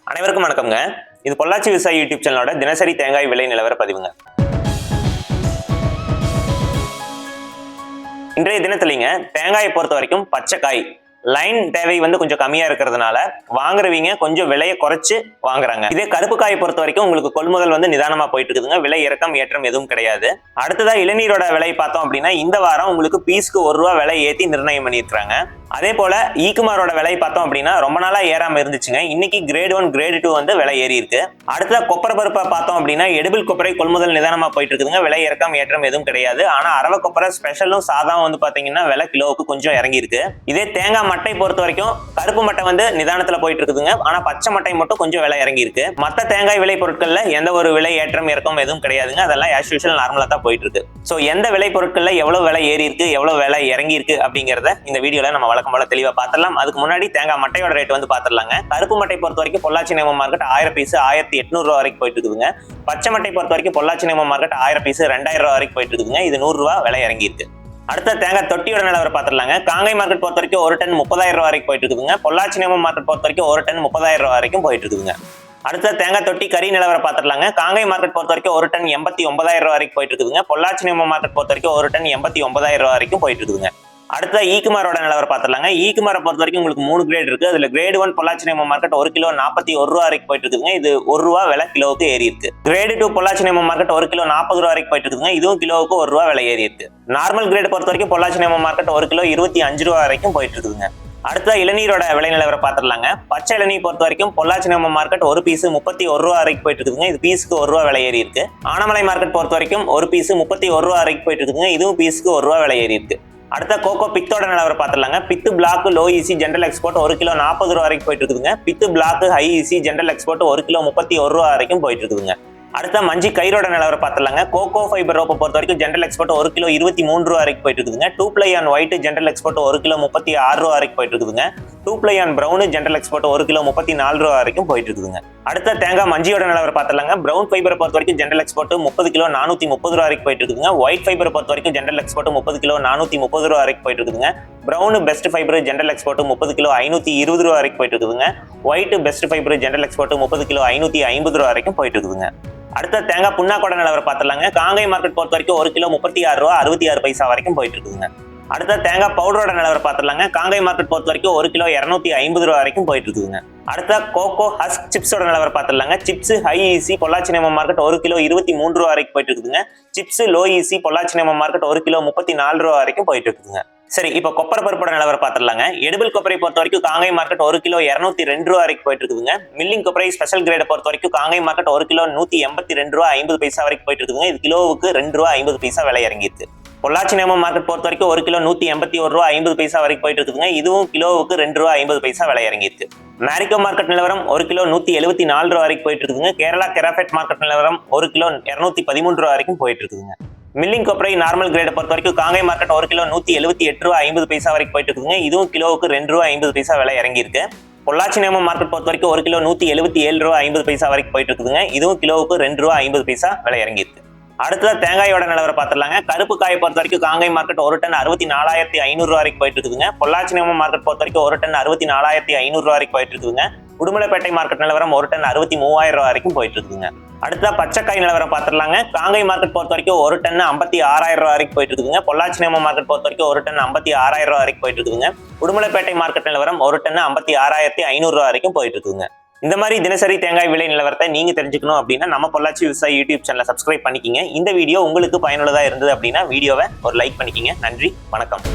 அனைவருக்கும் வணக்கம்ங்க. இது பொள்ளாச்சி விவசாயி யூடியூப் சேனலோட தினசரி தேங்காய் விலை நிலவர பதிவுங்க. இன்றைய தினத்திலிங்க தேங்காயை பொறுத்த வரைக்கும் பச்சைக்காய் லைன் தேவை கொஞ்சம் கம்மியா இருக்கிறதுனால வாங்குறவங்க கொஞ்சம் விலையை குறைச்சு வாங்குறாங்க. இதே கருப்பு காயை பொறுத்த வரைக்கும் உங்களுக்கு கொள்முதல் நிதானமா போயிட்டு இருக்குதுங்க. விலை இறக்கம் ஏற்றம் எதுவும் கிடையாது. அடுத்ததா இளநீரோட விலை பார்த்தோம் அப்படின்னா இந்த வாரம் உங்களுக்கு பீஸ்க்கு ₹1 விலை ஏற்றி நிர்ணயம் பண்ணியிருக்காங்க. அதே போல ஈக்குமாரோட விலை பார்த்தோம் அப்படின்னா ரொம்ப நாளா ஏறாம இருந்துச்சுங்க. இன்னைக்கு கிரேட் 1 கிரேட் 2 விலை ஏறி இருக்கு. அடுத்த கொப்பரை பருப்பை பார்த்தோம் அப்படின்னா எடிபிள் கொப்பரை கொள்முதல் நிதானமா போயிட்டு இருக்குதுங்க. விலை இறக்கம் ஏற்றம் எதுவும் கிடையாது. ஆனா அரவ கொப்பரை ஸ்பெஷலும் சாதம் பாத்தீங்கன்னா விலை கிலோவுக்கு கொஞ்சம் இறங்கி இருக்கு. இதே தேங்காய் மட்டை பொறுத்த வரைக்கும் கருப்பு மட்டை நிதானத்துல போயிட்டு இருக்குதுங்க. ஆனா பச்சை மட்டை மட்டும் கொஞ்சம் விலை இறங்கி இருக்கு. மத்த தேங்காய் விலை பொருட்கள்ல எந்த ஒரு விலை ஏற்றம் இறக்கம் எதுவும் கிடையாதுங்க. அதெல்லாம் ஆஸ் யூசுவல் நார்மலா தான் போயிட்டு இருக்கு. சோ எந்த விலை பொருட்கள்ல எவ்வளவு விலை ஏறி இருக்கு எவ்வளவு விலை இறங்கி இருக்கு அப்படிங்கறத இந்த வீடியோல நம்ம வழக்கம் போல தெளிவா பார்த்துடலாம். அதுக்கு முன்னாடி தேங்காய் மட்டையோட ரேட் பார்த்துடலாங்க. கருப்பு மட்டை பொறுத்த வரைக்கும் பொள்ளாச்சி நேம மார்க்கெட் 1000 பீஸ் ₹1800 வரைக்கும் போயிட்டு இருக்குதுங்க. பச்சை மட்டை பொறுத்த வரைக்கும் பொள்ளாச்சி நேம மார்க்கெட் 1000 பீஸ் ₹2000 வரைக்கும் போயிட்டு இருக்குதுங்க. இது ₹100 விலை இறங்கி இருக்கு. அடுத்த தேங்காய் தொட்டியோட நிலவரம் பார்த்துடலாங்க. காங்கை மார்க்கெட் பொறுத்த வரைக்கும் ஒரு டன் ₹30,000 வரைக்கும் போயிட்டு இருக்குதுங்க. பொள்ளாச்சி நேம மார்க்கெட் பொறுத்த வரைக்கும் ஒரு டன் ₹30,000 வரைக்கும் போயிட்டு இருக்குதுங்க. அடுத்த தேங்காய் தொட்டி கறி நிலவரம் பார்த்துடலாங்க. காங்கை மார்க்கெட் பொறுத்த வரைக்கும் ஒரு டன் ₹89,000 வரைக்கும் போயிட்டு இருக்குதுங்க. பொள்ளாச்சி நேம மார்க்கெட் பொறுத்த வரைக்கும் ஒரு டன் ₹89,000 வரைக்கும் போயிட்டு இருக்குதுங்க. அடுத்த ஈக்குமாரோட நிலவரம் பார்த்துடலாங்க. ஈக்குமாரை பொறுத்த வரைக்கும் உங்களுக்கு 3 கிரேட் இருக்கு. அதுல கிரேட் 1 பொள்ளாச்சி நேம மார்க்கெட் ஒரு கிலோ ₹41 வரைக்கும் போயிட்டு இருக்குதுங்க. இது ₹1 விலை கிலோவுக்கு ஏறி இருக்கு. கிரேட் 2 பொள்ளாச்சி நேம மார்க்கெட் ஒரு கிலோ ₹40 வரைக்கும் போயிட்டு இருக்குதுங்க. இதுவும் கிலோவுக்கு ₹1 விலை ஏறி இருக்கு. நார்மல் கிரேட் பொறுத்த வரைக்கும் பொள்ளாச்சி நேம மார்க்கெட் ஒரு கிலோ ₹25 வரைக்கும் போயிட்டு இருக்குதுங்க. அடுத்த இளநீரோட விலை நிலவரம் பார்த்துடலாங்க. பச்சை இளநீர் பொறுத்த வரைக்கும் பொள்ளாச்சி நேம மார்க்கெட் ஒரு பீஸ் ₹31 வரைக்கும் போயிட்டு இருக்குதுங்க. இது பீஸுக்கு ₹1 விலை ஏறி இருக்கு. ஆனமலை மார்க்கெட் பொறுத்த வரைக்கும் ஒரு பீஸ் ₹31 வரைக்கும் போயிட்டு இருக்குதுங்க. இதுவும் பீஸுக்கு ₹1 விலை ஏறி இருக்கு. அடுத்த கோகோ பித்தோட நிலவரம் பார்த்துடலாங்க. Pith block low EC general export ஒரு கிலோ ₹40 வரைக்கும் போயிட்டு இருக்குதுங்க. Pith block high EC general export ஒரு கிலோ ₹31 வரைக்கும் போயிட்டு இருக்குதுங்க. அடுத்த மஞ்சி கயிறோட நிலவரம் பார்த்துடலாங்க. கோகோ ஃபைபர் ரோப்பை பொறுத்த வரைக்கும் ஜென்ரல் எக்ஸ்போர்ட் ஒரு கிலோ ₹23 வரைக்கும் போயிட்டு இருக்குதுங்க. 2 ply on white general export ஒரு கிலோ ₹36 வரைக்கும் போயிட்டு இருக்குதுங்க. 2 ply on brown general export ஒரு கிலோ ₹34 வரைக்கும் போயிட்டு இருக்குதுங்க. அடுத்த தேங்காய் மஞ்சியோட நிலவரம் பார்த்துடலாங்க. பிரவுன் ஃபைபரை பொறுத்த வரைக்கும் ஜென்ரல் எக்ஸ்போர்ட் 30 கிலோ ₹430 வரைக்கும் போயிட்டு இருக்குதுங்க. ஒயிட் ஃபைபரை பொறுத்த வரைக்கும் ஜென்ரல் எக்ஸ்போர்ட் 30 கிலோ ₹430 வரைக்கும் போயிட்டு இருக்குதுங்க. Brown best fibre general export 30 kilo ₹520 வரைக்கும் போயிட்டு இருக்குதுங்க. White best fibre general export 30 kilo ₹550 வரைக்கும் போயிட்டு இருக்குதுங்க. அடுத்த தேங்காய் புண்ணாக்கோட நிலவரம் பார்த்துடலாங்க. காங்கை மார்க்கெட் பொறுத்த வரைக்கும் ஒரு கிலோ ₹36.66 வரைக்கும் போயிட்டு இருக்குதுங்க. அடுத்த தேங்காய் பவுடரோட நிலவரம் பார்த்துடலாங்க. காங்கை மார்க்கெட் பொறுத்த வரைக்கும் ஒரு கிலோ ₹250 வரைக்கும் போயிட்டு இருக்குதுங்க. அடுத்த கோகோ ஹஸ்க் சிப்ஸோட நிலவரம் பார்த்துடலாங்க. சிப்ஸ் ஹை ஈசி பொள்ளாச்சி நேம மார்க்கெட் ஒரு கிலோ ₹23 வரைக்கும் போயிட்டு இருக்குதுங்க. சிப்ஸ் லோ ஈசி பொள்ளாச்சி நேம மார்க்கெட் ஒரு கிலோ ₹34 வரைக்கும் போயிட்டு இருக்குதுங்க. சரி, இப்ப கொப்பரை பருப்போட நிலவரம் பார்த்துடலாங்க. எடிபிள் கொப்பரை பொறுத்த வரைக்கும் காங்கை மார்க்கெட் ஒரு கிலோ ₹202 வரைக்கும் போயிட்டு இருக்குதுங்க. மில்லிங் கொப்பரை ஸ்பெஷல் கிரேடை பொறுத்த வரைக்கும் காங்கை மார்க்கெட் ஒரு கிலோ ₹182.50 வரைக்கும் போயிட்டு இருக்குதுங்க. இது கிலோவுக்கு ₹2.50 விலை இறங்கி இருக்கு. பொள்ளாச்சி நேம மார்க்கெட் பொறுத்த வரைக்கும் ஒரு கிலோ ₹181.50 வரைக்கும் போயிட்டு இருக்குதுங்க. இதுவும் கிலோவுக்கு ₹2.50 விலை இறங்கி இருக்கு. மேரிகோ மார்க்கெட் நிலவரம் ஒரு கிலோ ₹174 வரைக்கும் போயிட்டு இருக்குதுங்க. கேரளா கெராஃபெட் மார்க்கெட் நிலவரம் ஒரு கிலோ ₹213 வரைக்கும் போயிட்டு இருக்குதுங்க. மில்லிங் கொப்பரை நார்மல் கிரேடை பொறுத்த வரைக்கும் காங்கை மார்க்கெட் ஒரு கிலோ ₹178.50 வரைக்கும் போயிட்டு இருக்குதுங்க. இதுவும் கிலோவுக்கு ₹2.50 விலை இறங்கி இருக்கு. பொள்ளாச்சி நேம மார்க்கெட் பொறுத்த வரைக்கும் ஒரு கிலோ ₹177.50 வரைக்கும் போயிட்டு இருக்குதுங்க. இதுவும் கிலோவுக்கு ₹2.50 விலை இறங்கி இருக்கு. அடுத்தது தேங்காயோட நிலவரம் பார்த்துடலாங்க. கருப்பு காயை பொறுத்த வரைக்கும் காங்கை மார்க்கெட் ஒரு டன் ₹64,500 வரைக்கும் போயிட்டு இருக்குதுங்க. பொள்ளாச்சி நேம மார்க்கெட் பொறுத்த வரைக்கும் ஒரு டன் ₹64,500 வரைக்கும் போயிட்டு இருக்குதுங்க. உடுமலைப்பேட்டை மார்க்கெட் நிலவரம் ஒரு டன் ₹63,000 வரைக்கும் போயிட்டு இருக்குதுங்க. அடுத்த பச்சைக்காய் நிலவரம் பார்த்துடலாங்க. காங்கை மார்க்கெட் பொறுத்த வரைக்கும் ஒரு டன் ₹56,000 வரைக்கும் போயிட்டு இருக்குதுங்க. பொள்ளாச்சி நேம மார்க்கெட் பொறுத்த வரைக்கும் ஒரு டன் ₹56,000 வரைக்கும் போயிட்டு இருக்குதுங்க. உடுமலைப்பேட்டை மார்க்கெட் நிலவரம் ஒரு டன் ₹56,500 வரைக்கும் போயிட்டு இருக்குதுங்க. இந்த மாதிரி தினசரி தேங்காய் விலை நிலவரத்தை நீங்க தெரிஞ்சுக்கணும் அப்படின்னா நம்ம பொள்ளாச்சி விவசாயி யூடியூப் சேனலை சப்ஸ்கிரைப் பண்ணிக்கிங்க. இந்த வீடியோ உங்களுக்கு பயனுள்ளதா இருந்தது அப்படின்னா வீடியோவை ஒரு லைக் பண்ணிக்கிங்க. நன்றி, வணக்கம்.